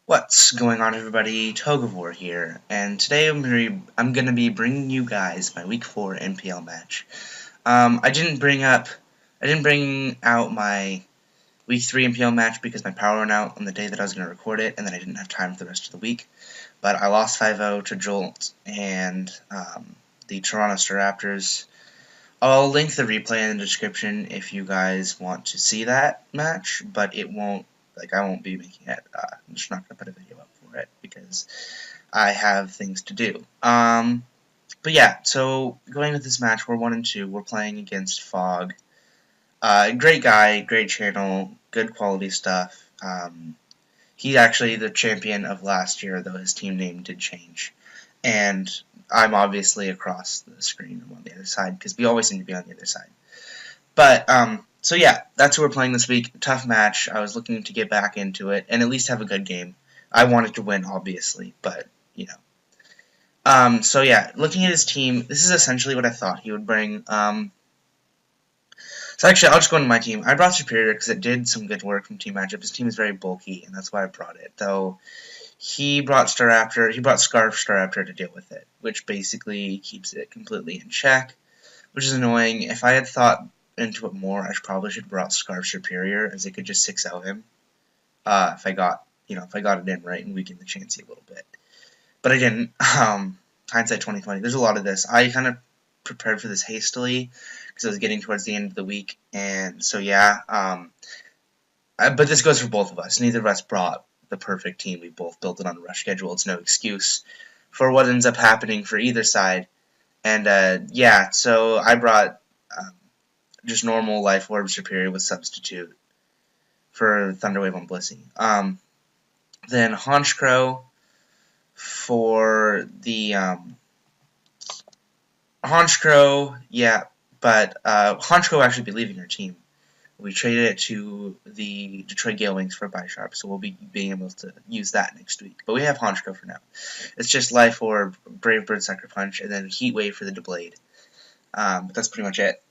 What's going on, everybody? Togavor here, and today I'm gonna be bringing you guys my Week 4 NPL match. I didn't bring out my Week 3 NPL match because my power went out on the day that I was gonna record it, and then I didn't have time for the rest of the week. But I lost 5-0 to Jolt and the Toronto Raptors. I'll link the replay in the description if you guys want to see that match, but it won't. I won't be making it. I'm just not gonna put a video up for it because I have things to do. But yeah, so going with this match, we're 1-2. We're playing against Fog. Great guy, great channel, good quality stuff. He's actually the champion of last year, though his team name did change. And I'm obviously across the screen. I'm on the other side because we always seem to be on the other side. But so yeah, that's who we're playing this week. Tough match. I was looking to get back into it and at least have a good game. I wanted to win, obviously, but you know. So yeah, looking at his team, this is essentially what I thought he would bring. So actually, I'll just go into my team. I brought Superior because it did some good work from team matchup. His team is very bulky, and that's why I brought it. Though he brought Staraptor, he brought Scarf Staraptor to deal with it, which basically keeps it completely in check, which is annoying. If I had thought into it more, I probably should have brought Scarf Superior, as it could just 6-0 him. If I got it in right and weaken the Chansey a little bit. But I didn't. Hindsight 2020. There's a lot of this. I kind of prepared for this hastily because I was getting towards the end of the week, and so yeah. But this goes for both of us. Neither of us brought the perfect team. We both built it on a rush schedule. It's no excuse for what ends up happening for either side. And yeah, so I brought just normal Life Orb Superior with Substitute for Thunderwave on Blissey. Then Honchkrow for the Honchkrow, yeah, but Honchkrow will actually be leaving our team. We traded it to the Detroit Gale Wings for Bisharp, so we'll be being able to use that next week. But we have Honchkrow for now. It's just Life Orb, Brave Bird, Sucker Punch, and then Heat Wave for the Deblade. That's pretty much it.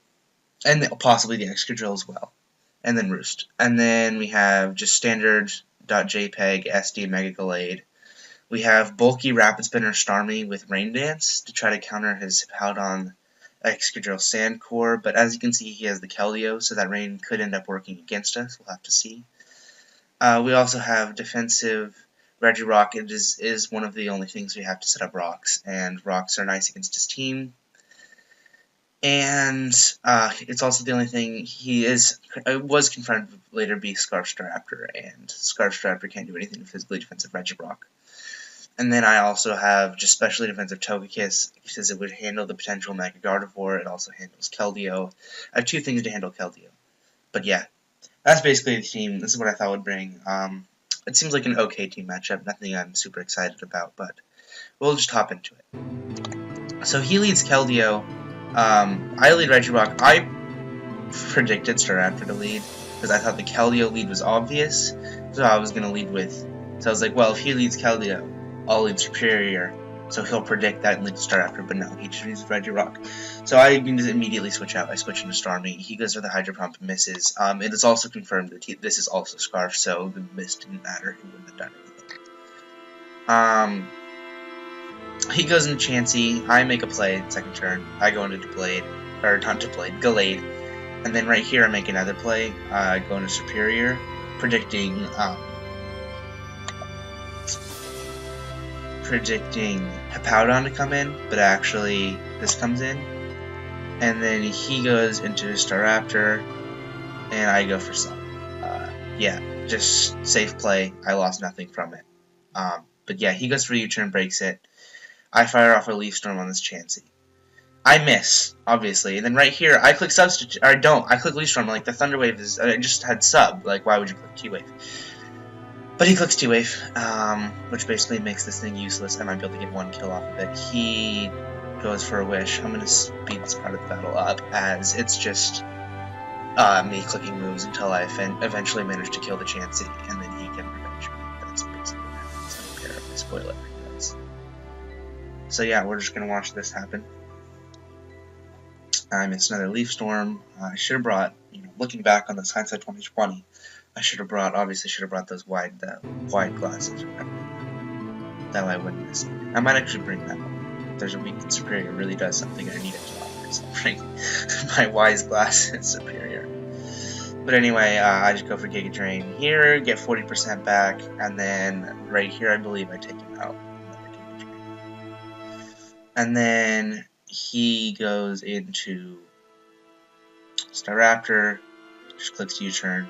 And possibly the Excadrill as well. And then Roost. And then we have just standard .jpeg, SD, Mega Gallade. We have bulky Rapid Spinner Starmie with Rain Dance to try to counter his Hippowdon Excadrill Sand Core, but as you can see, he has the Keldeo, so that Rain could end up working against us. We'll have to see. We also have defensive Regirock. It is one of the only things we have to set up rocks, and rocks are nice against his team. And it's also the only thing he was confronted with later be Scarf Staraptor, and Scarf Staraptor can't do anything to physically defensive Regirock. And then I also have just specially defensive Togekiss, because it would handle the potential Mega Gardevoir. It also handles Keldeo. I have two things to handle Keldeo. But yeah, that's basically the team. This is what I thought would bring. It seems like an okay team matchup. Nothing I'm super excited about, but we'll just hop into it. So he leads Keldeo. I lead Regirock. I predicted Staraptor to lead because I thought the Keldeo lead was obvious, so I was going to lead with. So I was like, well, if he leads Keldeo, I'll lead Superior, so he'll predict that and lead Staraptor, but no, he just leads Regirock. So I immediately switch out. I switch into Starmie. He goes for the Hydro Pump and misses. It is also confirmed that this is also Scarf, so the miss didn't matter. He wouldn't have done anything. He goes into Chansey. I make a play second turn. I go into Deblade, or not Deblade, Gallade. And then right here I make another play. I go into Superior, predicting Hippowdon to come in, but actually this comes in. And then he goes into Staraptor, and I go for some. Yeah, just safe play. I lost nothing from it. But yeah, he goes for U-turn, breaks it. I fire off a Leaf Storm on this Chansey. I miss, obviously, and then right here, I click Substitute, or I don't, I click Leaf Storm, like, the Thunder Wave is, I just had Sub, like, why would you click T-Wave? But he clicks T-Wave, which basically makes this thing useless. I might be able to get one kill off of it. He goes for a Wish. I'm going to speed this part of the battle up, as it's just me clicking moves until I eventually manage to kill the Chansey, and then he can revenge me. That's basically what happens. I don't care if I spoil it. So yeah, we're just going to watch this happen. I missed another Leaf Storm. I should have brought, looking back on this hindsight 2020, obviously should have brought those wide glasses. That way I wouldn't miss it. I might actually bring that one. If there's a week that Superior really does something I need it to offer, so I'll bring my wise glasses Superior. But anyway, I just go for Giga Drain here, get 40% back, and then right here I believe I take him out. And then he goes into Staraptor, just clicks U-turn.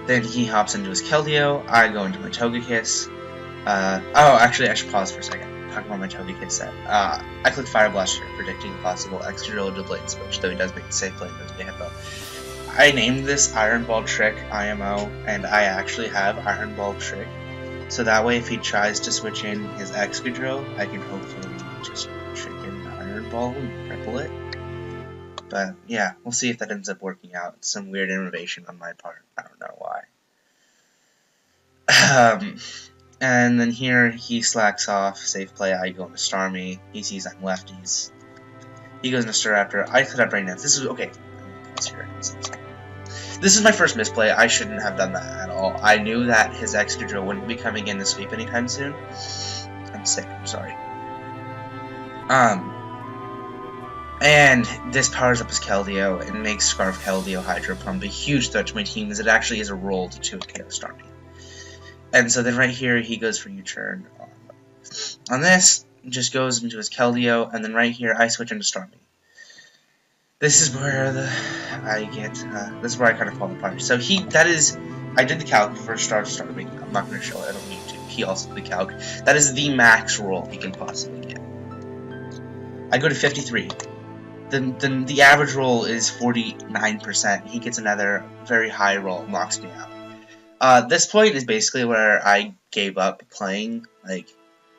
Then he hops into his Keldeo, I go into my Togekiss. Oh, actually, I should pause for a second. Talk about my Togekiss set. I click Fire Blast here, predicting possible X-Drill to Blade Switch, though he does make the safe play against Bambo. I named this Iron Ball Trick IMO, and I actually have Iron Ball Trick. So that way, if he tries to switch in his Excadrill, I can hopefully just trick in Iron Ball and cripple it. But yeah, we'll see if that ends up working out. It's some weird innovation on my part. I don't know why. And then here he slacks off. Safe play. I go into Starmie. He sees I'm lefties. He goes into Staraptor. I could have Brain Dance. This is okay. This is my first misplay. I shouldn't have done that at all. I knew that his Excadrill wouldn't be coming in to sweep anytime soon. I'm sick. I'm sorry. And this powers up his Keldeo and makes Scarf Keldeo Hydro Pump a huge threat to my team, as it actually is a roll to 2 KO Starmie. And so then right here he goes for U-turn on this, just goes into his Keldeo, and then right here I switch into Starmie. This is where this is where I kind of fall apart. So I did the calc for Starmie. I'm not going to show it. I don't need to. He also did the calc. That is the max roll he can possibly get. I go to 53. The average roll is 49%. He gets another very high roll, knocks me out. This point is basically where I gave up playing. Like,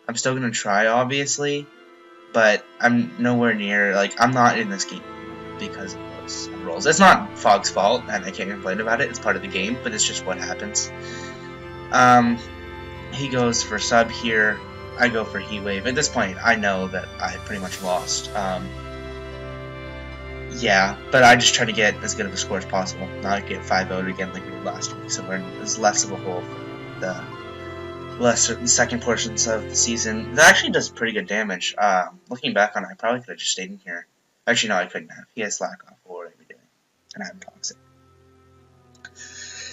I'm still gonna try, obviously, but I'm nowhere near. Like, I'm not in this game because of those rolls. It's not Fog's fault, and I can't complain about it. It's part of the game, but it's just what happens. He goes for sub here. I go for Heat Wave. At this point, I know that I pretty much lost. Yeah, but I just try to get as good of a score as possible, not get 5-0'd again like we did last week, so there's less of a hole for the second portions of the season. That actually does pretty good damage. Looking back on it, I probably could have just stayed in here. Actually, no, I couldn't have. He has Slack off, what would I be doing? And I have Toxic.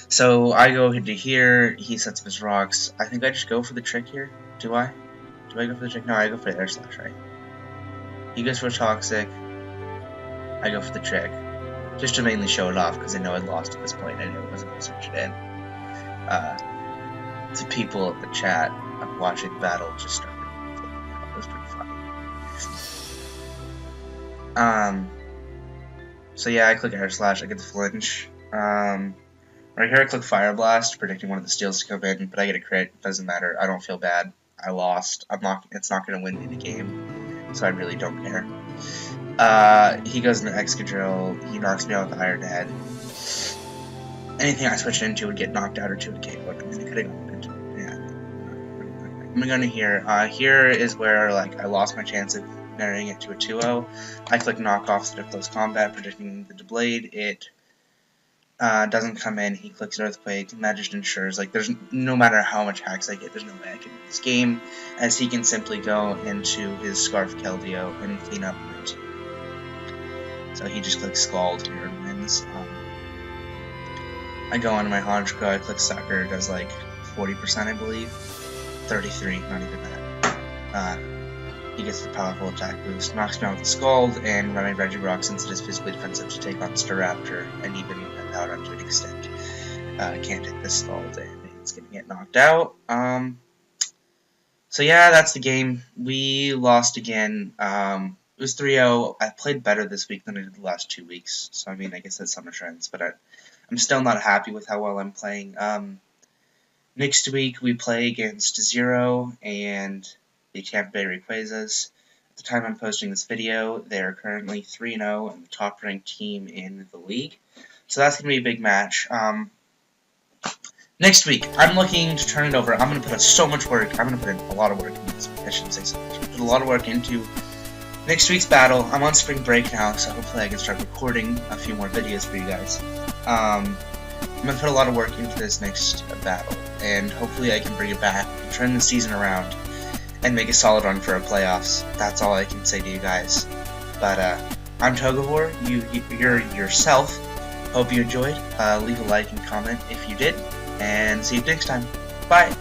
So I go into here, he sets up his rocks. I think I just go for the trick here. Do I? Do I go for the trick? No, I go for the Air Slash, right? He goes for Toxic. I go for the trick, just to mainly show it off, because I know I'd lost at this point. I knew I wasn't going to switch it in. To people at the chat, I'm watching the battle just started. It was pretty funny. So yeah, I click Air Slash, I get the flinch. Right here I click Fire Blast, predicting one of the steals to come in, but I get a crit. Doesn't matter. I don't feel bad. I lost. It's not going to win me the game, so I really don't care. He goes into Excadrill, he knocks me out with Iron Head. Anything I switched into would get knocked out or 2 KO. I mean, I could have gone into I'm going to here. Here is where like I lost my chance of marrying it to a 2-0. I click Knockoff instead of Close Combat, predicting the Blade. It doesn't come in. He clicks Earthquake, and that just ensures, like, there's no matter how much hacks I get, there's no way I can win this game, as he can simply go into his Scarf Keldeo and clean up my team. So he just clicks Scald here and wins. I go onto my Honchko, I click Sucker, does like 40%, I believe. 33, not even that. He gets the powerful attack boost, knocks me out with the Scald, and my Regirock, since it is physically defensive, to take on Staraptor, and even Avaluggs to an extent. Can't take this Scald, and it's gonna get knocked out. So yeah, that's the game. We lost again. It was 3-0. I played better this week than I did the last 2 weeks, so I mean, I guess that's summer trends, but I'm still not happy with how well I'm playing. Next week, we play against Zero and the Tampa Bay Rayquazas. At the time I'm posting this video, they're currently 3-0 and the top-ranked team in the league. So that's going to be a big match. Next week, I'm looking to turn it over. I'm going to put so much work. I'm going to put in a lot of work into this. I shouldn't say so much. Put a lot of work into next week's battle. I'm on spring break now, so hopefully I can start recording a few more videos for you guys. I'm gonna put a lot of work into this next battle, and hopefully I can bring it back, turn the season around, and make a solid run for our playoffs. That's all I can say to you guys. But I'm Togavor. You're yourself. Hope you enjoyed. Leave a like and comment if you did, and see you next time. Bye.